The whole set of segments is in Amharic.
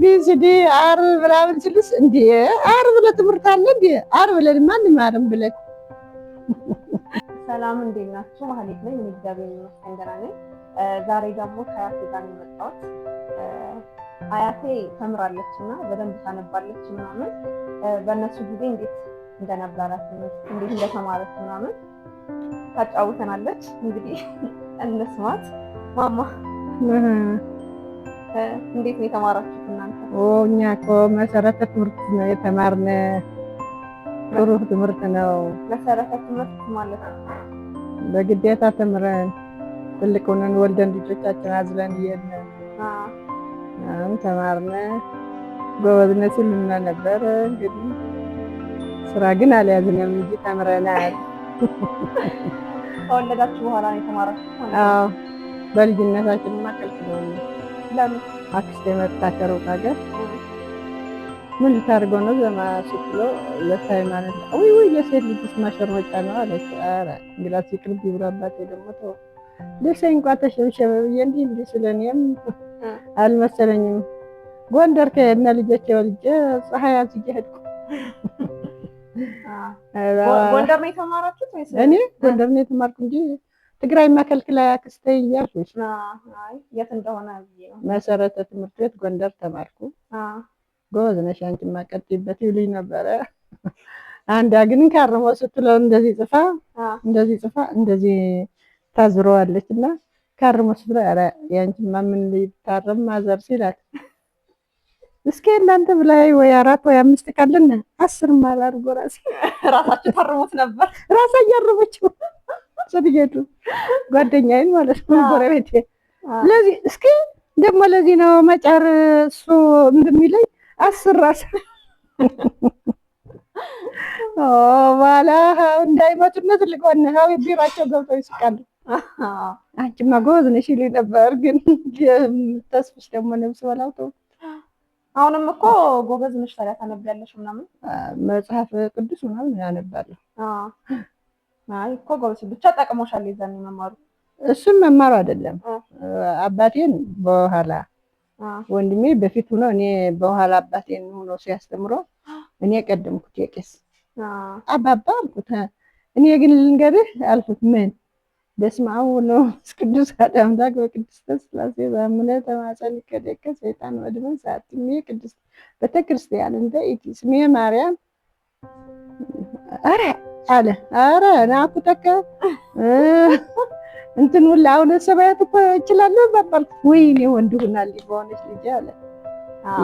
ቢሲዲ ዓርብ ምናምን ስልስ እንዴ ዓርብ ለትምህርት አለ እንዴ? ዓርብ ለማን ማርም ብለን። ሰላም እንዴት ናችሁ? ማህሌት ነኝ። እግዚአብሔር ይመስገን ደህና ነኝ። ዛሬ ደግሞ ከአያቴ ጋር ነው የመጣሁት። አያቴ ተምራለች እና በደንብ ታነባለች ምናምን በእነሱ ጊዜ እንዴት እንደነበረ እንዴት እንደተማረች ምናምን ታጫውተናለች። እንግዲህ እንስማት። ማማ እንዴት ነው የተማራችሁት እናንተ? እኛ እኮ መሰረተ ትምህርት ነው የተማርነ። ጥሩ ትምህርት ነው። መሰረተ ትምህርት ማለት ነው በግዴታ ተምረን ትልቅ ሆነን ወልደን ልጆቻችን አዝለን እየሄድን ተማርነ። ጎበዝ ነን ሲሉን ነበር። እንግዲህ ስራ ግን አልያዝንም እንጂ ተምረናል። ከወለዳችሁ በኋላ ነው የተማራችሁት ማለት ነው? አዎ በልጅነታችን ማከልክለው። ለምን? አክስቴ መጣ ከሩቅ ሀገር። ምን ልታደርገው ነው ዘማ ስትሎ ለሃይማኖት ወይ የሴት ልጅ ማሸርመጫ ነው አለች። ኧረ እንግዲህ ሲቅርብ ይብራባት ደግሞ ተው ደሰኝ እንኳን ተሸብሸበ ብዬ እንዲህ ስለኔም አልመሰለኝም። ጎንደር ከሄድን ልጆቼ ወልጄ ፀሐይ አዝዬ ሄድኩ። ጎንደር ነው የተማራችሁት ወይስ? እኔ ጎንደር ነው የተማርኩ እንጂ ትግራይ ማከልክላ አክስቴ እያልኩሽ። አይ የት እንደሆነ ብዬ ነው። መሰረተ ትምህርት ቤት ጎንደር ተማርኩ። ጎበዝ ነሽ አንቺማ ቀጥይበት ይሉኝ ነበረ። አንዷ ግን ካርሞ ስትለው እንደዚህ ጽፋ እንደዚህ ታዝረዋለች እና ካርሞ ስትለው ኧረ ያንቺማ ምን ሊታረም ማዘር ሲላት እስኪ እናንተ ብላይ ወይ 4 ወይ 5 ካለና 10 ማላርጎ ራሳችሁ ታርሙት ነበር። ራሳ እያረመችው ሰድየቱ ጓደኛዬን ማለት ነው ጎረቤቴ። ለዚህ እስኪ ደግሞ ለዚህ ነው መጫር እሱ እንደሚለኝ 10 ራስ ባላ እንዳይመጡና ትልቅ ሆነው ቢራቸው ገብተው ይስቃሉ። አንቺማ ጎበዝ ነሽ ይሉኝ ነበር። ግን ተስፍሽ ደግሞ ነብስ በላው ተው። አሁንም እኮ ጎበዝ ነሽ ታዲያ ታነቢያለሽ ምናምን? መጽሐፍ ቅዱስ ምናምን ያነባለሁ። አይ እኮ ጎበዝ ብቻ ጠቅሞሻል የዛኔ መማሩ። እሱን መማሩ አይደለም አባቴን በኋላ ወንድሜ በፊት ሆኖ እኔ በኋላ አባቴን ሆኖ ሲያስተምሮ እኔ ቀደምኩት የቄስ አባባ አልኩት። እኔ ግን ልንገርህ አልኩት ምን በስመ አብ ወወልድ ቅዱስ አሐዱ አምላክ በቅድስት ሥላሴ በአምነ ተማፀን ከደቀ ሰይጣን ወድመን ሳትሜ ቅድስት ቤተክርስቲያን እንደ ኢቲ ስሜ ማርያም አረ ናኩ ተከ እንትን ሁላ አሁን ሰባያት እኮ እችላለሁ ባባል ወይኔ ወንድ ሆናል በሆነች ልጅ አለ።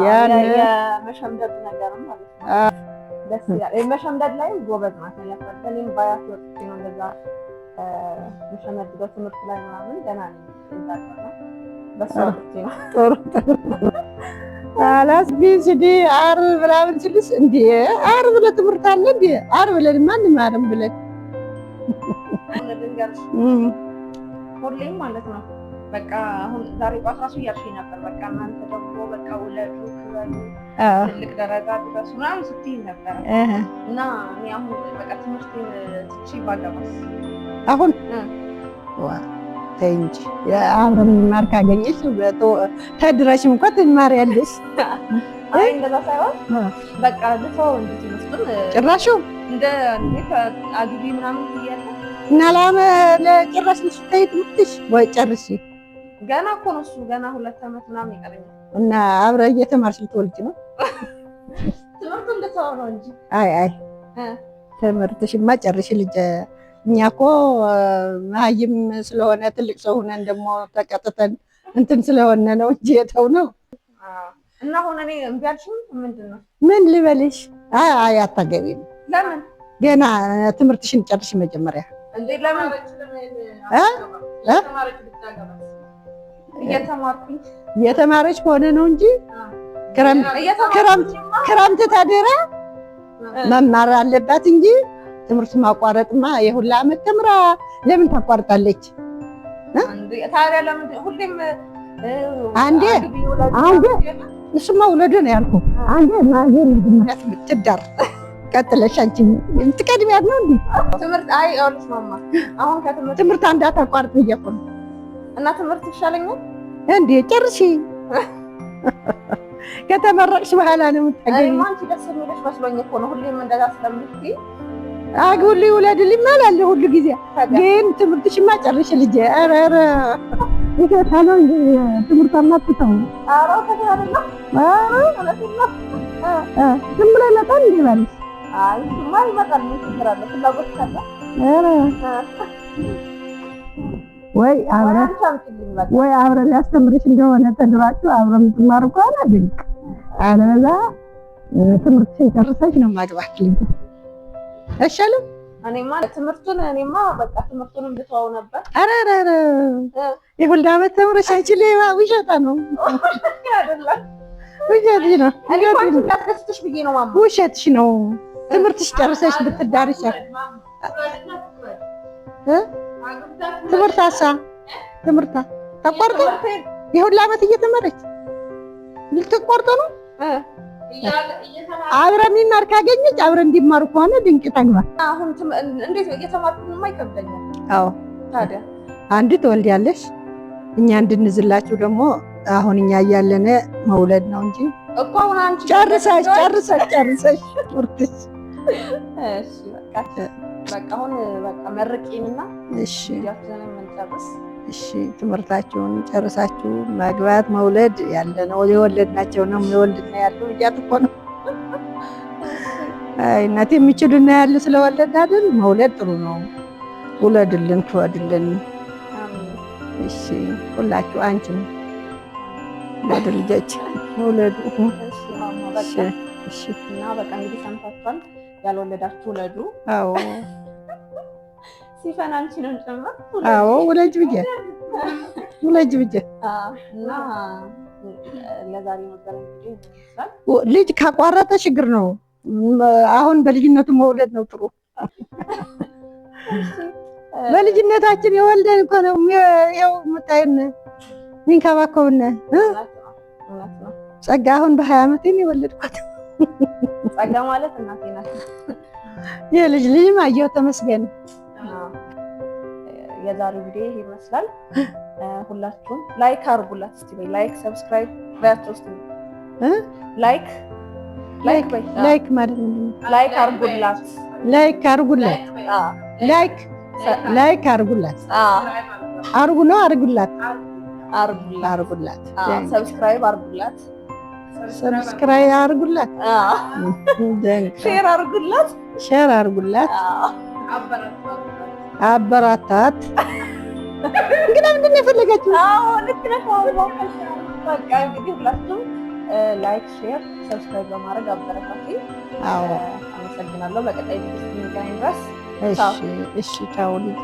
ያን የመሸምደድ ነገር ማለት ነው። ደስ ይላል። የመሸምደድ ላይ ጎበዝ ናት ያለበት። እኔም ባያት ወጥቼ ነው እንደዛ መሸመድበት ትምህርት ላይ ምናምን ገና ነኝ እንዳልኩና በሷ ወጥቼ ነው። ጥሩ አላስ ቢሲዲ ዓርብ ምናምን ስልስ እንዴ ዓርብ ለትምህርት አለ እንዴ? ዓርብ ለማን ማርም ብለን ሁሌም ማለት ነው። በቃ አሁን ዛሬ ጧት ራሱ እያልሽኝ ነበር። በቃ እናንተ ደግሞ በቃ ውለዱ ክበሉ ትልቅ ደረጃ ድረሱ ምናምን ስትይ ነበር እና እኔ አሁን በቃ ትምህርት ትቼ ባገባስ አሁን ተይ እንጂ አብረን እንማር ካገኘሽ ተድረሽም እንኳን ትማሪያለሽ። አይ እንደዛ ሳይሆን በቃ ልተው እንጂ ትምህርቱን ጭራሹ እንደ እንዴት አግቢ ምናምን ትያለሽ እና ለጭራሽ ልትይ ትምትሽ ወይ ጨርሺ። ገና እኮ ነው እሱ ገና 2 ዓመት ምናምን ይቀረኛል። እና አብረ እየተማርሽ ልትወልጂ ነው? ትምህርቱን እንደተው ነው እንጂ አይ ትምህርትሽማ ጨርሺ ልጅ። እኛ እኮ ማይም ስለሆነ ትልቅ ሰው ሆነን ደግሞ ተቀጥተን እንትን ስለሆነ ነው እንጂ የተው ነው። እና አሁን እኔ እምቢ አልሽኝ ምንድን ነው? ምን ልበልሽ? አይ አታገቢም። ለምን? ገና ትምህርትሽን ጨርሺ መጀመሪያ። እንዴ ለምን? እየተማረች ከሆነ ነው እንጂ ክረምት ታደራ መማር አለባት እንጂ ትምህርት ማቋረጥማ የሁላ ዓመት ተምራ ለምን ታቋርጣለች? ታዲያ ለምን ሁሌም አንዴ እሱማ ውለዱ ነው ያልኩ። አንዴ ማዘር ልጅነት ትዳር ቀጥለሽ አንቺ ትቀድሚያት ነው እንዴ? ትምህርት አይ አውልሽ ማማ አሁን ትምህርት እንዳታቋርጥ ብዬሽ እኮ ነው። እና ትምህርት ይሻለኛል እንዴ ጨርሺ ከተመረቅሽ በኋላ ነው የምታገቢው። አንቺ ደስ የሚልሽ መስሎኝ እኮ ነው ሁሌም እንደዛ ስለምትይ አግቡልኝ ውለድልኝ ማለት ሁሉ ጊዜ ግን ትምህርትሽማ ጨርሽ ልጄ። ኧረ ይከታለው እንጂ ትምህርቷማ አትተው። ኧረ ተከታተል ነው። ዝም ብሎ ይመጣል እንዴ ባልሽ? አይ እሱማ ይመጣል። ምን ችግር አለ? ፍላጎት ካለ ወይ አብረን ሊያስተምርሽ እንደሆነ ተድራችሁ አብረን ትማሩ ከሆነ ድንቅ። አለበዛ ትምህርትሽን ጨርሰሽ ነው ማግባት ልጅ አይሻልም? እኔማ በቃ ትምህርቱንም ብተዋው ነበር። ኧረ የሁለት ዓመት ተምረሽ አንቺ ሌባ ውሸታ ነው። ውሸትሽ ነው። ትምህርትሽ ጨርሰሽ ብትዳርሽ ትምህርታ ተቋርጦ የሁለት ዓመት እየተመረች ልትቆርጦ ነው። አብረን የሚማር ካገኘች አብረን እንዲማሩ ከሆነ ድንቅ ተግባር። አሁን እንዴት እየተማርኩኝማ ይከብደኛል። አዎ ታዲያ አንድ ትወልጃለሽ፣ እኛ እንድንዝላችሁ ደግሞ አሁን እኛ እያለን መውለድ ነው እንጂ እኮ አሁን አንቺ ጨርሰሽ ትምህርትሽ። እሺ በቃ አሁን በቃ መርቂንና እሺ ያችንን እንጨርስ። እሺ ትምህርታችሁን ጨርሳችሁ ማግባት መውለድ ያለ ነው። የወለድናቸው ነው የወልድና ያለው እያት እኮ ነው። አይ እናቴ የሚችሉና ያሉ ስለወለድ አይደል? መውለድ ጥሩ ነው። ውለድልን፣ ክወድልን። እሺ ሁላችሁ አንቺም ወደ ልጆች ውለዱ። እሺ እና በቃ እንግዲህ ሰምታችኋል። ያልወለዳችሁ ውለዱ። አዎ ሲፈን አንቺንም ጨምር። አዎ ውለጅ ብዬ እና ለዛሬ ነበር እንግዲህ ልጅ ካቋረጠ ችግር ነው። አሁን በልጅነቱ መውለድ ነው ጥሩ። በልጅነታችን የወልደን እኮ ነው ይኸው የምታዩን ሚንከባከቡን። ጸጋ አሁን በ20 ዓመቴ ነው የወለድኳት። ጸጋ ማለት እናቴ ናት። የልጅ አየሁ ተመስገን። የዛሬው ቪዲዮ ይሄ ይመስላል። ሁላችሁም ላይክ አድርጉላት እስቲ በይ። ላይክ ሰብስክራይብ ባያችሁ እስቲ ላይክ ማለት ምንድን ነው? ላይክ አድርጉላት። አርጉ ነው አርጉላት። ሰብስክራይብ አርጉላት። ሼር አርጉላት። አበራታት። እንግዲህ ምንድን ነው የፈለጋችሁ? ልክ ነሽ። በቃ እንግዲህ ሁላችሁም ላይክ፣ ሼር፣ ሰብስክራይብ በማድረግ አበረታቱ። አመሰግናለሁ። በቀጣይ ቪዲዮ እስክንገናኝ ድረስ እሺ ቻው ልጅ